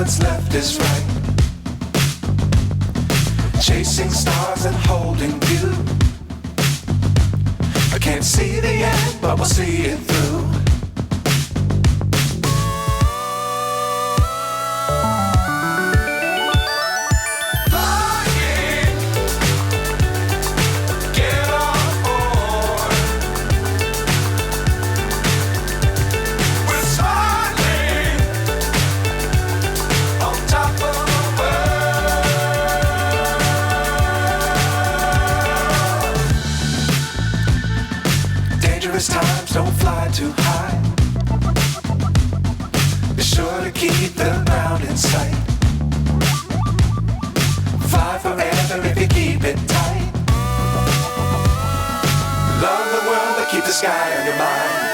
what's left is right. Chasing stars and holding you. I can't see the end, but we'll see it through. Times don't fly too high. Be sure to keep the ground in sight. Fly forever if you keep it tight. Love the world, but keep the sky on your mind.